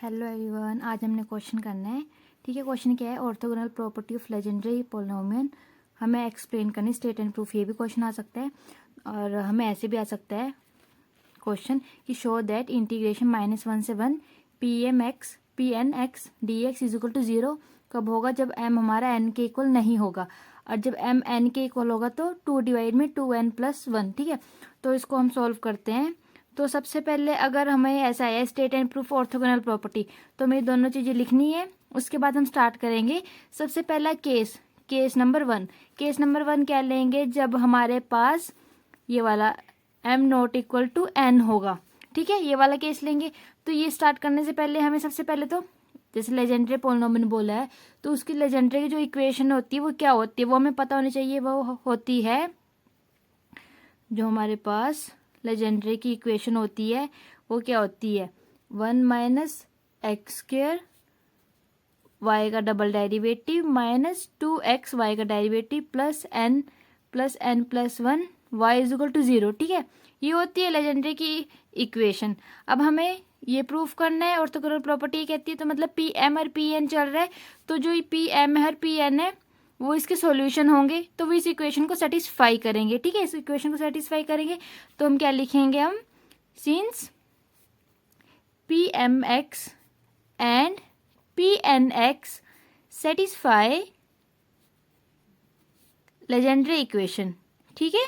Hello everyone, आज हमने question करना है। ठीक है, क्वेश्चन क्या है? Orthogonal property of legendary polynomial हमें एक्सप्लेन करनी, स्टेट एंड प्रूफ। ये भी क्वेश्चन आ सकता है और हमें ऐसे भी आ सकता है क्वेश्चन कि शो दैट इंटीग्रेशन -1 से 1 pn(x) dx is equal to 0 कब होगा? जब m हमारा n के इक्वल नहीं होगा, और जब m n के इक्वल होगा तो 2/2n+1। ठीक है, तो इसको हम सॉल्व करते हैं। तो सबसे पहले अगर हमें ऐसा है state and proof orthogonal property, तो हमें दोनों चीज़ें लिखनी है। उसके बाद हम स्टार्ट करेंगे। सबसे पहला केस नंबर 1। केस नंबर 1 क्या लेंगे? जब हमारे पास ये वाला m ≠ n होगा। ठीक है, ये वाला केस लेंगे। तो ये स्टार्ट करने से पहले हमें सबसे पहले तो जैसे लेजेंडरी पॉलिनोमियल बोला है, तो उसकी लेजेंडरी की जो इक्वेशन होती है वो क्या होती है, वो हमें पता होनी चाहिए। वो होती है, जो हमारे पास लेजेंडरी की इक्वेशन होती है वो क्या होती है? 1 - x² y का डबल डेरिवेटिव -2x y का derivative +n+n+1 y is equal to 0। ठीक है, ये होती है लेजेंडरी की इक्वेशन। अब हमें ये प्रूफ करना है। ऑर्थोगोनल प्रॉपर्टी कहती है, तो मतलब पी एम और पी एन चल रहा है, तो जो पी एम है और पी एन है वो इसके सॉल्यूशन होंगे, तो वो इस इक्वेशन को सेटिस्फाई करेंगे। ठीक है, इस इक्वेशन को सेटिस्फाई करेंगे तो हम क्या लिखेंगे? हम since p M x and p N x satisfy Legendre equation. ठीक है,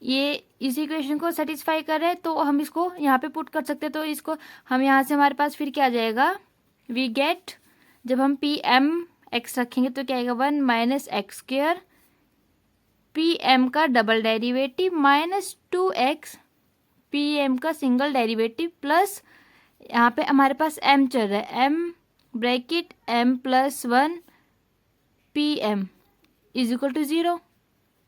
ये इस इक्वेशन को सेटिस्फाई कर रहे हैं, तो हम इसको यहाँ पे पुट कर सकते हैं। तो इसको हम यहाँ से हमारे पास फिर क्या आ जाएगा? वी गेट, जब हम पी एम एक्स रखेंगे तो क्या आएगा? 1 - x² पी एम का double derivative -2x p M का सिंगल डेरिवेटिव प्लस, यहाँ पे हमारे पास m चल रहा है, m(m+1) p m is equal to 0।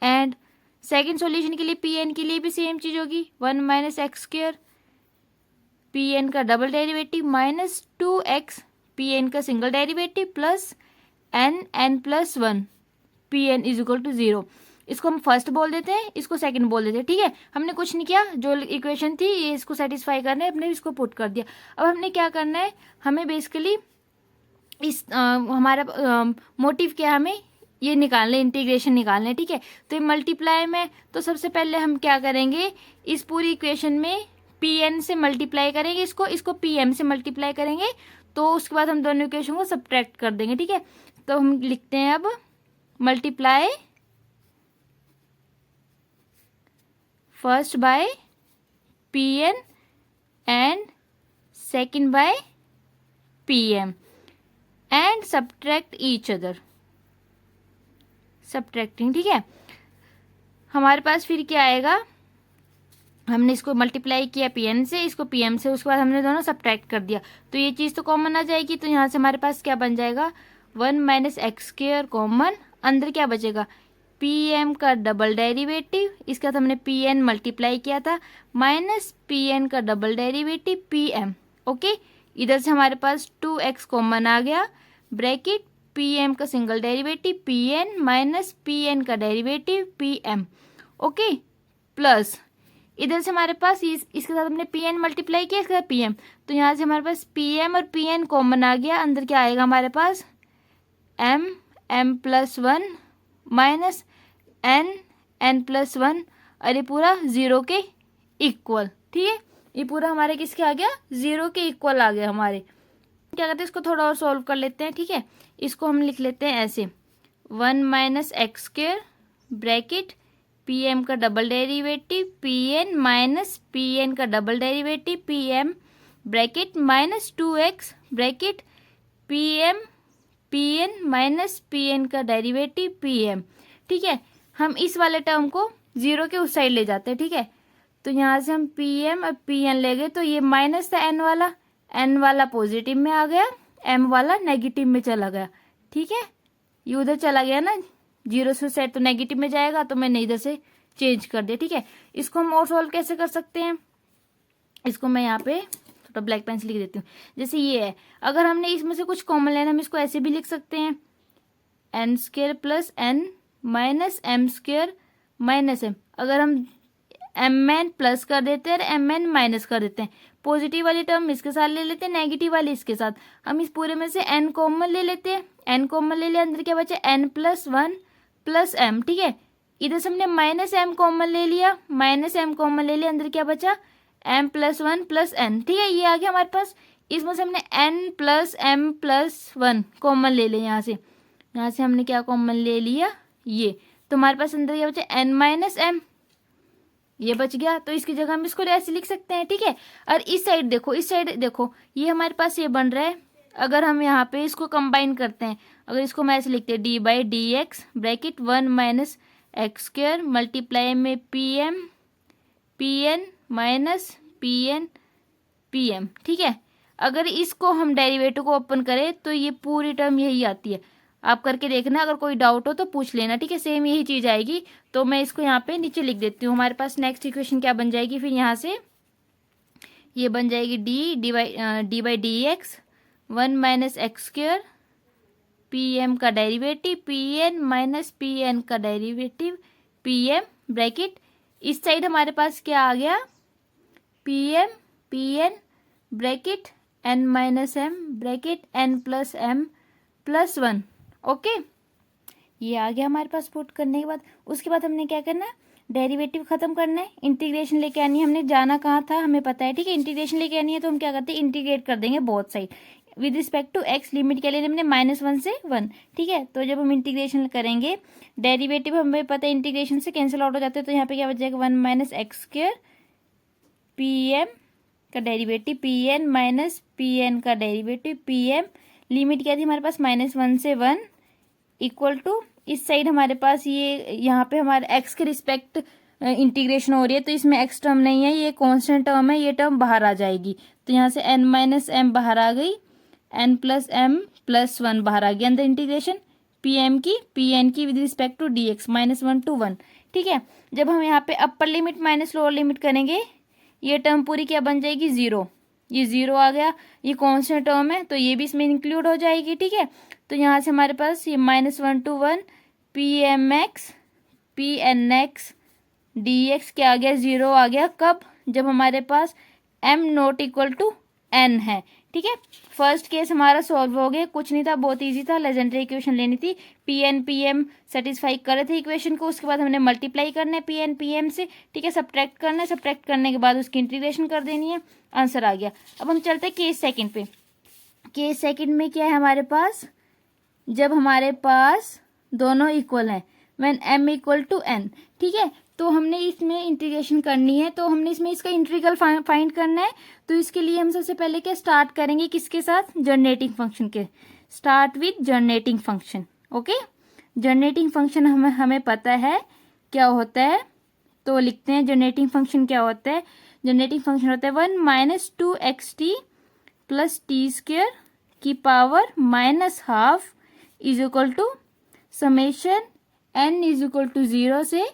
And second solution के लिए पी एन के लिए भी सेम चीज़ होगी, 1 - x² पी एन का double derivative -2x P N का single derivative plus n+1 P N is equal to 0। इसको हम फर्स्ट बोल देते हैं, इसको सेकंड बोल देते हैं। ठीक है, हमने कुछ नहीं किया, जो इक्वेशन थी ये इसको सेटिस्फाई करना है, हमने इसको पुट कर दिया। अब हमने क्या करना है? हमें बेसिकली इस हमारा मोटिव क्या है? हमें ये निकालना है, इंटीग्रेशन निकालना है। ठीक है, तो ये मल्टीप्लाई में, तो सबसे पहले हम क्या करेंगे? इस पूरी इक्वेशन में पी एन से मल्टीप्लाई करेंगे, इसको पी एम से मल्टीप्लाई करेंगे, तो उसके बाद हम दोनों इक्वेशन को सब्ट्रैक्ट कर देंगे। ठीक है, तो हम लिखते हैं अब multiply first by p n and second by p m and subtract each other, subtracting. ठीक है, हमारे पास फिर क्या आएगा? हमने इसको मल्टीप्लाई किया पी एन से, इसको पी एम से, उसके बाद हमने दोनों सब्ट्रैक्ट कर दिया, तो ये चीज़ तो कॉमन आ जाएगी। तो यहाँ से हमारे पास क्या बन जाएगा? 1 - x² कॉमन, अंदर क्या बचेगा? पी एम का डबल डेरिवेटिव, इसके बाद हमने पी एन मल्टीप्लाई किया था, माइनस पी एन का double derivative P M. Okay, इधर से हमारे पास 2x कॉमन आ गया, ब्रैकेट पी एम का single derivative P N minus P N का derivative P M. Okay, plus इधर से हमारे पास इसके साथ हमने पी एन मल्टीप्लाई किया, इसके साथ पी एम, तो यहाँ से हमारे पास पी एम और पी एन कॉमन आ गया। अंदर क्या आएगा हमारे पास? m+1 माइनस n+1, अरे पूरा 0 के इक्वल। ठीक है, ये पूरा हमारे किसके आ गया? 0 के इक्वल आ गया हमारे। क्या कहते हैं, इसको थोड़ा और सॉल्व कर लेते हैं। ठीक है, इसको हम लिख लेते हैं ऐसे, 1 - x² ब्रैकेट पी एम का double derivative P N minus P N का double derivative P M bracket -2x bracket P M P N minus P N का डेरिवेटिव पी एम। ठीक है, हम इस वाले टर्म को 0 के उस साइड ले जाते हैं। ठीक है, तो यहाँ से हम पी एम और पी एन ले गए, तो ये माइनस था एन वाला पॉजिटिव में आ गया, एम वाला नेगेटिव में चला गया। ठीक है, ये उधर चला गया ना, 0 से सेट तो नेगेटिव में जाएगा, तो मैंने इधर से चेंज कर दिया। ठीक है, इसको हम और सॉल्व कैसे कर सकते हैं? इसको मैं यहाँ पे थोड़ा ब्लैक पेन से लिख देती हूँ। जैसे ये है, अगर हमने इसमें से कुछ कॉमन लेना, हम इसको ऐसे भी लिख सकते हैं, n² + n minus m² minus m। अगर हम एम एन प्लस कर देते हैं और एम एन माइनस कर देते हैं। पॉजिटिव वाली टर्म इसके साथ ले लेते हैं, नेगेटिव वाली इसके साथ। हम इस पूरे में से एन कॉमन ले लेते हैं, एन कॉमन ले लिया, अंदर क्या बचा n plus one plus m, ठीक है। इधर से हमने माइनस एम कॉमन ले लिया, माइनस एम कॉमन ले लिया, अंदर क्या बचा m plus one plus n, ठीक है। ये आ गया हमारे पास। इसमें से हमने n plus M plus one common ले लिया, यहाँ से हमने क्या कॉमन ले लिया ये, तो हमारे पास अंदर क्या बचा एन माइनस एम, ये बच गया। तो इसकी जगह हम इसको ऐसे लिख सकते हैं, ठीक है। और इस साइड देखो, इस साइड देखो, ये हमारे पास ये बन रहा है। अगर हम यहाँ पे इसको कंबाइन करते हैं, अगर इसको मैं ऐसे लिखते हैं D by D X bracket one minus X square multiply में P N minus P M, ठीक है। अगर इसको हम डेरिवेटिव को ओपन करें तो ये पूरी टर्म यही आती है। आप करके देखना, अगर कोई डाउट हो तो पूछ लेना, ठीक है। सेम यही चीज़ आएगी। तो मैं इसको यहाँ पे नीचे लिख देती हूँ। हमारे पास नेक्स्ट इक्वेशन क्या बन जाएगी फिर, यहाँ से ये बन जाएगी D by D X one minus X square P M का derivative P N minus P N का डेरिवेटिव पी एम ब्रैकेट, इस साइड हमारे पास क्या आ गया P N bracket N minus M bracket N plus M plus one, okay. ये आ गया हमारे पास पुट करने के बाद। उसके बाद हमने क्या करना है, डेरिवेटिव खत्म करना है, इंटीग्रेशन लेके आनी है। हमने जाना कहाँ था हमें पता है, ठीक है। इंटीग्रेशन लेके आनी है तो हम क्या करते हैं, इंटीग्रेट कर देंगे both side with respect to x. Limit के लिए हमने -1 से 1, ठीक है। तो जब हम इंटीग्रेशन करेंगे, डेरिवेटिव हमें पता है इंटीग्रेशन से कैंसिल आउट हो जाते हैं, तो यहाँ पे क्या बच जाएगा 1 minus X square P M का derivative P N minus P N का डेरिवेटिव पी एम। लिमिट क्या थी हमारे पास -1 से 1 इक्वल टू, इस साइड हमारे पास ये यहाँ पे हमारे एक्स के रिस्पेक्ट इंटीग्रेशन हो रही है, तो इसमें एक्स टर्म नहीं है, ये कांस्टेंट टर्म है, ये टर्म बाहर आ जाएगी। तो यहाँ से n माइनस एम बाहर आ गई, n plus M plus one बाहर आ गई। अंदर इंटीग्रेशन पी एन की with respect to d x -1 to 1, ठीक है। जब हम यहाँ पे upper limit minus lower limit करेंगे, ये टर्म पूरी क्या बन जाएगी 0, ये 0 आ गया। ये कांस्टेंट टर्म है तो ये भी इसमें इंक्लूड हो जाएगी, ठीक है। तो यहाँ से हमारे पास ये -1 to 1 p M x p N x d x क्या आ गया 0 आ गया। कब, जब हमारे पास m not equal to n है, ठीक है। फर्स्ट केस हमारा सॉल्व हो गया, कुछ नहीं था, बहुत इजी था। लेजेंडरी इक्वेशन लेनी थी, p n p m satisfy कर रहे थे इक्वेशन को। उसके बाद हमने मल्टीप्लाई करना है पी एन पी एम से, ठीक है। सब्ट्रैक्ट करना है, सब्ट्रैक्ट करने के बाद उसकी इंटीग्रेशन कर देनी है, आंसर आ गया। अब हम चलते हैं केस सेकंड पे। केस सेकंड में क्या है हमारे पास, जब हमारे पास दोनों इक्वल हैं, when m equal to n, ठीक है। तो हमने इसमें इंटीग्रेशन करनी है, तो हमने इसमें इसका इंटीग्रल फाइंड करना है। तो इसके लिए हम सबसे पहले क्या स्टार्ट करेंगे, किसके साथ, जनरेटिंग फंक्शन के। Start with generating function, okay. Generating function हमें पता है क्या होता है, तो लिखते हैं जनरेटिंग फंक्शन क्या होता है। जनरेटिंग फंक्शन होता है 1 minus 2xt plus T square की power -12 is equal to summation n is equal to 0 से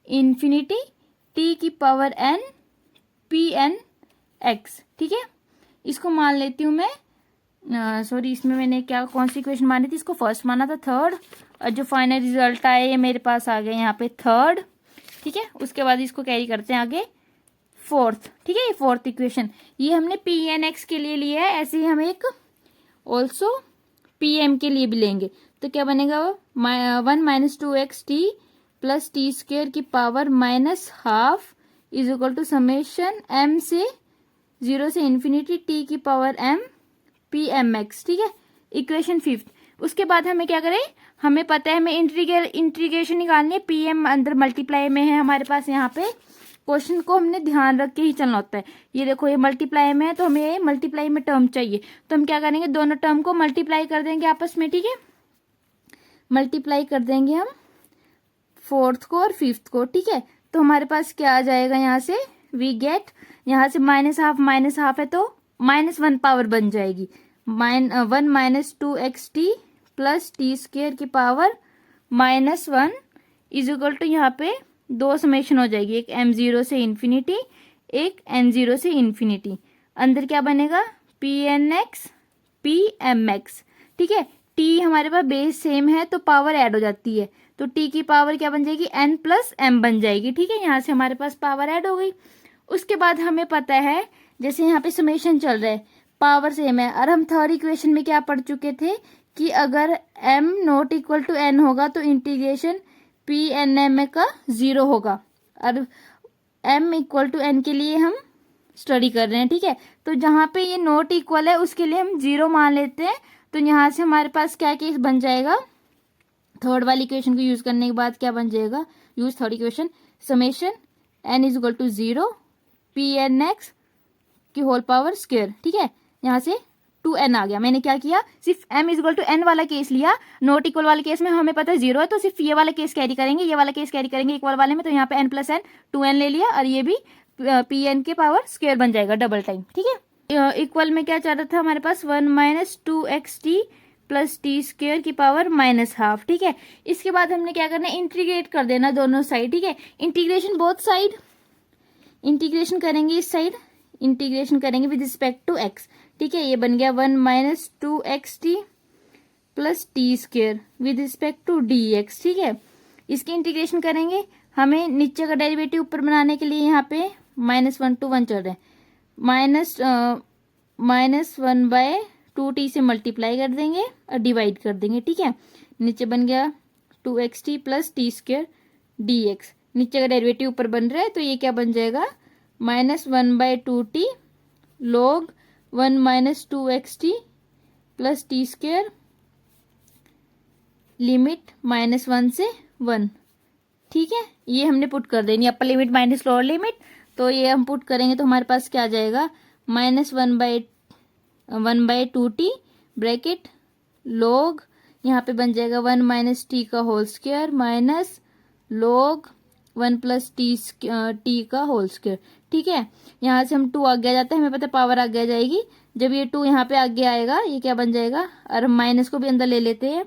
इन्फिनिटी t की power n P N X, ठीक है। इसको मान लेती हूँ मैं, सॉरी इसमें मैंने क्या कौन सी इक्वेशन मानी थी, इसको फर्स्ट माना था, थर्ड, और जो फाइनल रिजल्ट आया ये मेरे पास आ गया यहाँ पे थर्ड, ठीक है। उसके बाद इसको कैरी करते हैं आगे फोर्थ, ठीक है। ये फोर्थ इक्वेशन ये हमने पी एन एक्स के लिए लिया है, ऐसे ही हम एक ऑल्सो पी एम के लिए भी लेंगे। तो क्या बनेगा वो 1 minus 2xt plus T square की power -12 is equal to summation m से 0 से इन्फिनिटी t की power m P M x, ठीक है। Equation fifth. उसके बाद हमें क्या करें, हमें पता है हमें इंटीग्रेशन निकालनी है, पी एम अंदर मल्टीप्लाई में है हमारे पास। यहाँ पे क्वेश्चन को हमने ध्यान रख के ही चलना होता है। ये देखो ये मल्टीप्लाई में है, तो हमें मल्टीप्लाई में टर्म चाहिए, तो हम क्या करेंगे, दोनों टर्म को मल्टीप्लाई कर देंगे आपस में, ठीक है। मल्टीप्लाई कर देंगे हम फोर्थ को और फिफ्थ को, ठीक है। तो हमारे पास क्या आ जाएगा, यहाँ से वी गेट, यहाँ से -12 है तो -1 पावर बन जाएगी, 1 minus 2xt plus T square की पावर -1 इज इक्वल टू, यहाँ पे दो समेशन हो जाएगी, एक m0 से इन्फिनिटी, एक n0 से इन्फिनिटी। अंदर क्या बनेगा p N x p M x, ठीक है। t हमारे पास बेस सेम है तो पावर ऐड हो जाती है, तो टी की पावर क्या बन जाएगी, n प्लस m बन जाएगी। ठीक है, यहाँ से हमारे पास पावर ऐड हो गई। उसके बाद हमें पता है जैसे यहाँ पे समेशन चल रहा है, पावर सेम है, और हम थर्ड इक्वेशन में क्या पढ़ चुके थे कि अगर m not equal to n होगा तो इंटीग्रेशन पी एन एम का 0 होगा, और m इक्वल टू n के लिए हम स्टडी कर रहे हैं। ठीक है, तो जहाँ पे ये नॉट इक्वल है उसके लिए हम 0 मान लेते हैं। तो यहाँ से हमारे पास क्या केस बन जाएगा, थर्ड वाली इक्वेशन को यूज करने के बाद क्या बन जाएगा, use third equation, summation n is equal to 0 p N x की होल पावर स्क्वायर। ठीक है, यहाँ से 2n आ गया। मैंने क्या किया, सिर्फ m is equal to n वाला केस लिया, नॉट इक्वल वाले केस में हमें पता है 0 है, तो सिर्फ ये वाला केस कैरी करेंगे, ये वाला केस कैरी करेंगे इक्वल वाले में, तो यहाँ पे n प्लस n 2n ले लिया, और ये भी पी एन के पावर स्क्वायर बन जाएगा डबल टाइम। ठीक है, इक्वल में क्या चाह रहा था हमारे पास 1 minus 2xt plus t square की पावर माइनस हाफ। ठीक है, इसके बाद हमने क्या करना है, इंटीग्रेट कर देना दोनों साइड। ठीक है, इंटीग्रेशन बोथ साइड, इंटीग्रेशन करेंगे इस साइड, इंटीग्रेशन करेंगे विद रिस्पेक्ट टू एक्स। ठीक है, ये बन गया 1 minus 2xt plus t square with respect to d x. ठीक है, इसकी इंटीग्रेशन करेंगे, हमें नीचे का डेरिवेटिव ऊपर बनाने के लिए यहाँ पे -1 to 1 चल रहे हैं, -1/2t से मल्टीप्लाई कर देंगे और डिवाइड कर देंगे। ठीक है, नीचे बन गया 2xt plus t square D x, नीचे का डेरिवेटिव ऊपर बन रहा है, तो ये क्या बन जाएगा, -1/2t log 1 minus 2xt plus t square limit -1 से 1। ठीक है, ये हमने पुट कर देनी अपर लिमिट माइनस लोअर लिमिट, तो ये हम पुट करेंगे तो हमारे पास क्या आ जाएगा, -1/2t ब्रैकेट log, यहाँ पे बन जाएगा 1 माइनस टी का whole square minus log 1 plus t का होल स्क्वायर। ठीक है, यहाँ से हम 2 आगे आ जाता है, हमें पता है पावर आगे आ जाएगी, जब ये 2 यहाँ पे आगे आएगा ये क्या बन जाएगा, और हम माइनस को भी अंदर ले लेते हैं,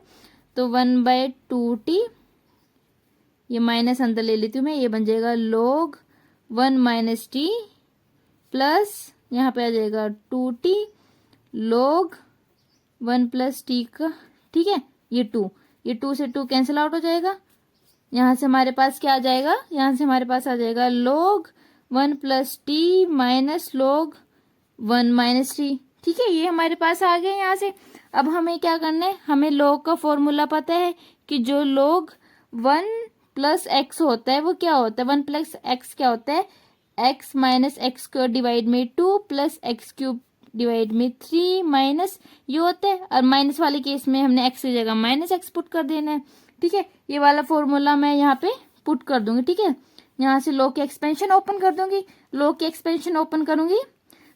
तो 1/2t, ये माइनस अंदर ले लेती हूँ मैं, ये बन जाएगा log 1 माइनस टी प्लस यहाँ पे आ जाएगा 2t log 1 प्लस टी का। ठीक है, ये 2 से 2 कैंसिल आउट हो जाएगा, यहाँ से हमारे पास क्या आ जाएगा, यहाँ से हमारे पास आ जाएगा log 1 plus T minus log 1 minus T. ठीक है, ये हमारे पास आ गया यहाँ से। अब हमें क्या करना है, हमें log का फॉर्मूला पता है कि जो log 1 प्लस एक्स होता है वो क्या होता है, 1 प्लस एक्स क्या होता है, x minus X square divide में 2 प्लस एक्स क्यूब डिवाइड में 3 माइनस ये होता है, और माइनस वाले केस में हमने एक्स की जगह माइनस एक्स पुट कर देना है। ठीक है, ये वाला फॉर्मूला मैं यहाँ पे पुट कर दूंगी। ठीक है, यहाँ से log की एक्सपेंशन ओपन कर दूंगी, log की एक्सपेंशन ओपन करूंगी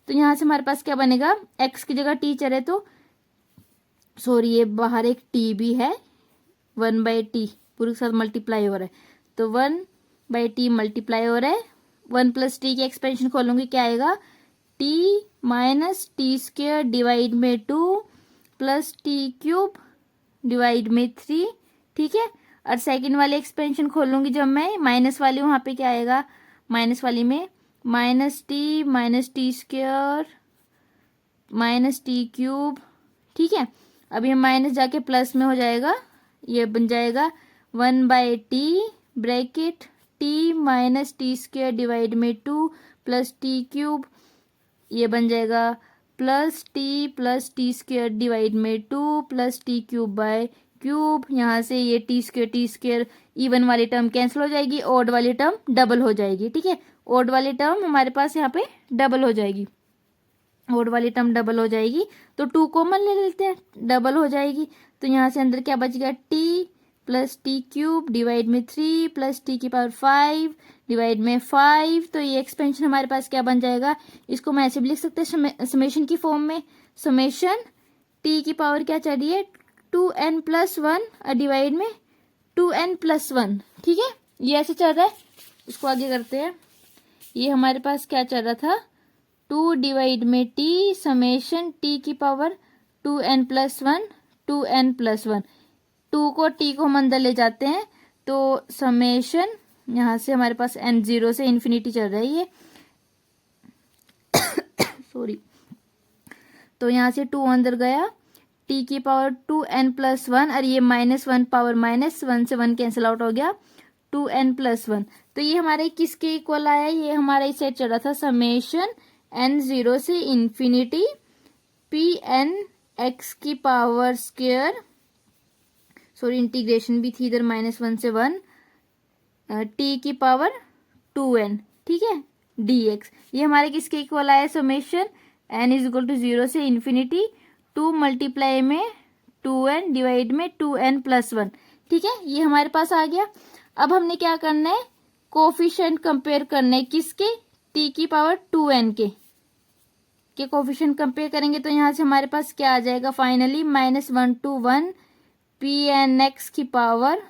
तो यहाँ से हमारे पास क्या बनेगा, एक्स की जगह टी चले तो सॉरी ये बाहर एक टी भी है, 1/t पूरे के साथ मल्टीप्लाई हो रहा है, तो 1/t मल्टीप्लाई हो रहा है, 1 प्लस टी की एक्सपेंशन खोलूंगी क्या आएगा, t minus T square divide में 2 प्लस टी क्यूब डिवाइड में 3। ठीक है, और सेकंड वाली एक्सपेंशन खोलूंगी जब मैं, माइनस वाली, वहां पे क्या आएगा, माइनस वाली में minus T square minus T cube. ठीक है, अब ये माइनस जाके प्लस में हो जाएगा, ये बन जाएगा 1/t bracket t minus T square divide में 2 प्लस टी क्यूब, ये बन जाएगा प्लस टी स्क्वायर डिवाइड में 2 plus T cube by cube. यहाँ से ये टी स्क्वायर इवन वाली टर्म कैंसिल हो जाएगी, ऑड वाली टर्म डबल हो जाएगी। ठीक है, ऑड वाली टर्म हमारे पास यहाँ पे डबल हो जाएगी, ऑड वाली टर्म डबल हो जाएगी, तो 2 कॉमन ले लेते हैं, डबल हो जाएगी, तो यहाँ से अंदर क्या बच गया, t plus T cube divide में 3 प्लस टी की पावर 5 डिवाइड में 5। तो ये एक्सपेंशन हमारे पास क्या बन जाएगा, इसको मैं ऐसे भी लिख सकते हैं समेशन की फॉर्म में, समेशन t की पावर क्या चल रही है 2n प्लस 1 डिवाइड में 2n प्लस 1। ठीक है, ये ऐसे चल रहा है, इसको आगे करते हैं। ये हमारे पास क्या चल रहा था, 2 डिवाइड में t समेशन t की power 2n plus 1 2n plus 1, 2 को t को हम अंदर ले जाते हैं, तो समेशन यहाँ से हमारे पास n 0 से इन्फिनिटी चल रही है सॉरी, तो यहाँ से 2 अंदर गया, टी की पावर 2n+1 और ये -1 पावर -1 से 1 कैंसिल आउट हो गया 2n+1। तो ये हमारे किसके इक्वल आया, ये हमारा इस साइड चल रहा था समेशन n0 से इन्फिनिटी pn x की पावर स्क्वायर, सॉरी इंटीग्रेशन भी थी इधर -1 से 1 t की पावर 2n, ठीक है, dx। ये हमारे किसके इक्वल आया summation n is equal to 0 से इन्फिनिटी 2 मल्टीप्लाई में 2n डिवाइड में 2n+1, ठीक है, ये हमारे पास आ गया। अब हमने क्या करना है, कोफिशिएंट कंपेयर करना है किसके, t की पावर 2n के कोफिशिएंट कंपेयर करेंगे तो यहाँ से हमारे पास क्या आ जाएगा फाइनली -1 to 1 pnx की power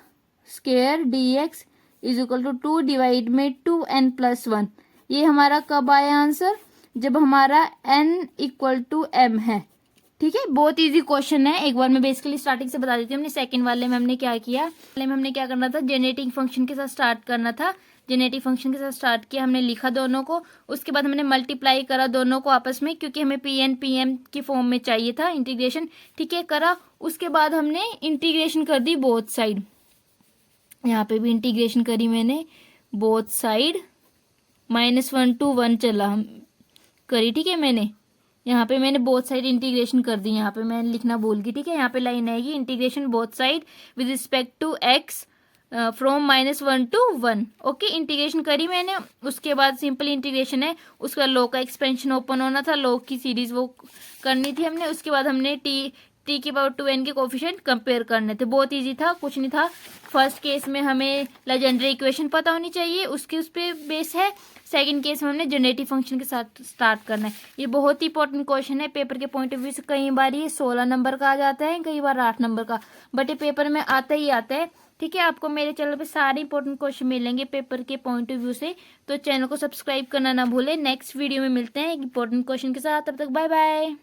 square dx is equal to 2 divide में 2n+1। ये हमारा कब आया आंसर, जब हमारा n इक्वल टू m है, ठीक है। बहुत इजी क्वेश्चन है, एक बार मैं बेसिकली स्टार्टिंग से बता देती हूँ। हमने सेकंड वाले में हमने क्या किया, पहले में हमने क्या करना था, जेनरेटिंग फंक्शन के साथ स्टार्ट करना था। जेनेटिव फंक्शन के साथ स्टार्ट किया, हमने लिखा दोनों को, उसके बाद हमने मल्टीप्लाई करा दोनों को आपस में, क्योंकि हमें pn pm की फॉर्म में चाहिए था इंटीग्रेशन, ठीक है, करा। उसके बाद हमने इंटीग्रेशन कर दी बोथ साइड, यहाँ पे भी इंटीग्रेशन करी मैंने बोथ साइड, -1 to 1 चला हम करी, ठीक है। मैंने यहाँ पे मैंने बोथ साइड इंटीग्रेशन कर दी, यहाँ पे मैंने लिखना भूल गई, ठीक है। यहाँ पे लाइन आएगी integration both side with respect to x from -1 to 1, okay. Integration करी मैंने, उसके बाद सिंपल इंटीग्रेशन है, उसका लॉग का एक्सपेंशन ओपन होना था, लॉग की सीरीज वो करनी थी हमने। उसके बाद हमने टी की पावर 2n के कोफिशिएंट कंपेयर करने थे। बहुत इजी था, कुछ नहीं था। फर्स्ट केस में हमें लेजेंडरी इक्वेशन पता होनी चाहिए, उसके उस पर बेस है। सेकंड केस में हमने जनरेटिव फंक्शन के साथ स्टार्ट करना है। ये बहुत ही इंपॉर्टेंट क्वेश्चन है, पेपर के पॉइंट ऑफ व्यू से कई बार ये 16 नंबर का आ जाता है, कई बार 8 नंबर का, बट ये पेपर में आता ही आता है, ठीक है। आपको मेरे चैनल पे सारे इंपॉर्टेंट क्वेश्चन मिलेंगे पेपर के पॉइंट ऑफ व्यू से, तो चैनल को सब्सक्राइब करना ना भूलें। नेक्स्ट वीडियो में मिलते हैं एक इंपॉर्टेंट क्वेश्चन के साथ, तब तक बाय बाय।